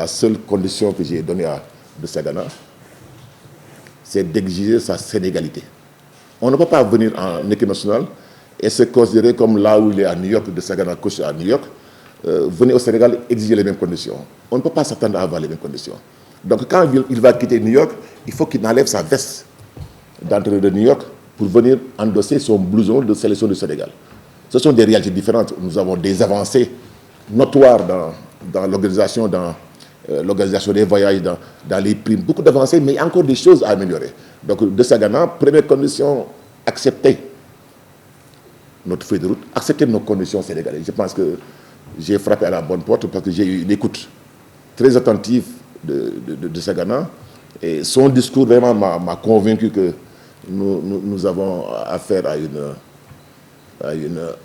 la seule condition que j'ai donnée à de Sagana, c'est d'exiger sa sénégalité. On ne peut pas venir en équipe nationale et se considérer comme là où il est à New York, de Sagana coach à New York, venir au Sénégal exiger les mêmes conditions. On ne peut pas s'attendre à avoir les mêmes conditions. Donc quand il va quitter New York, il faut qu'il enlève sa veste d'entrée de New York pour venir endosser son blouson de sélection du Sénégal. Ce sont des réalités différentes. Nous avons des avancées notoires dans l'organisation, l'organisation des voyages, dans les primes, beaucoup d'avancées, mais il y a encore des choses à améliorer. Donc, de Sagana, première condition, accepter notre feuille de route, accepter nos conditions sénégalaises. Je pense que j'ai frappé à la bonne porte parce que j'ai eu une écoute très attentive de Sagana. Et son discours vraiment m'a convaincu que nous avons affaire à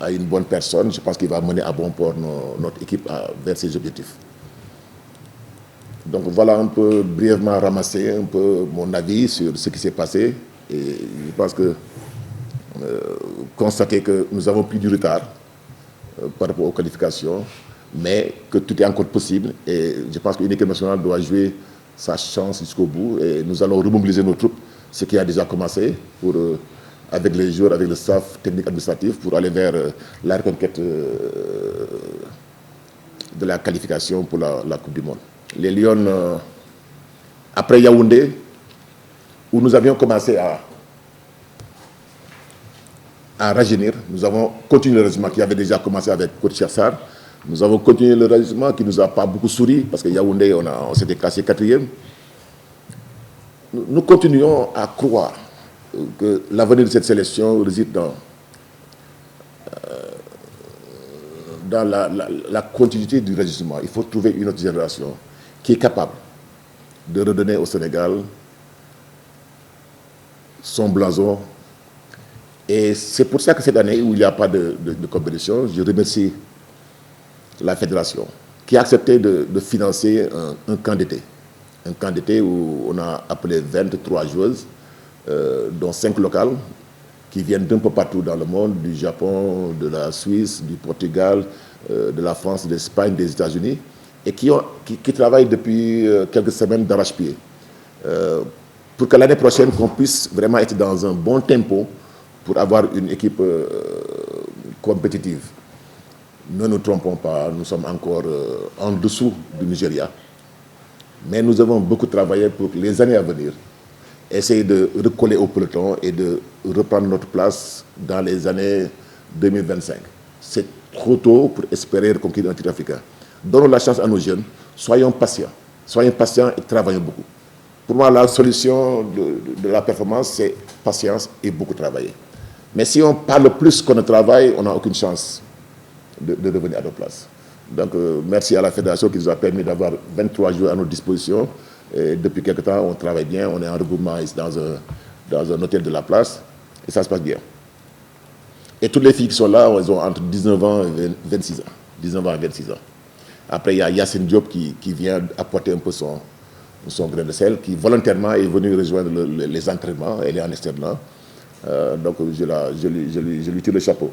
une bonne personne. Je pense qu'il va mener à bon port notre équipe vers ses objectifs. Donc voilà un peu brièvement ramassé un peu mon avis sur ce qui s'est passé. Et je pense que constater que nous avons pris du retard par rapport aux qualifications, mais que tout est encore possible. Et je pense qu'une équipe nationale doit jouer sa chance jusqu'au bout. Et nous allons remobiliser nos troupes, ce qui a déjà commencé, avec les joueurs, avec le staff technique administratif, pour aller vers la reconquête de la qualification pour la Coupe du Monde. Les Lions, après Yaoundé, où nous avions commencé à rajeunir, nous avons continué le régiment qui avait déjà commencé avec coach Chassar. Nous avons continué le régiment qui ne nous a pas beaucoup souri, parce que Yaoundé, on s'était classé 4e. Nous continuons à croire que l'avenir de cette sélection réside dans la continuité du régiment. Il faut trouver une autre génération qui est capable de redonner au Sénégal son blason. Et c'est pour ça que cette année où il n'y a pas de compétition, je remercie la fédération qui a accepté de financer un camp d'été. Un camp d'été où on a appelé 23 joueuses, dont 5 locales, qui viennent d'un peu partout dans le monde, du Japon, de la Suisse, du Portugal, de la France, de l'Espagne, des États-Unis, et qui travaillent depuis quelques semaines d'arrache-pied. Pour que l'année prochaine, qu'on puisse vraiment être dans un bon tempo pour avoir une équipe compétitive. Ne nous trompons pas, nous sommes encore en dessous du Nigeria. Mais nous avons beaucoup travaillé pour les années à venir, essayer de recoller au peloton et de reprendre notre place dans les années 2025. C'est trop tôt pour espérer reconquérir un titre africain. Donnons la chance à nos jeunes, soyons patients et travaillons beaucoup. Pour moi, la solution de la performance, c'est patience et beaucoup travailler. Mais si on parle plus qu'on ne travaille, on n'a aucune chance de revenir à notre place. Donc, merci à la fédération qui nous a permis d'avoir 23 joueurs à notre disposition. Et depuis quelque temps, on travaille bien, on est en regroupement dans un hôtel de la place, et ça se passe bien. Et toutes les filles qui sont là, elles ont entre 19 ans et 26 ans. 19 ans et 26 ans. Après, il y a Yacine Diop qui vient apporter un peu son grain de sel, qui volontairement est venu rejoindre les entraînements, elle est en externe. Donc, je lui tire le chapeau.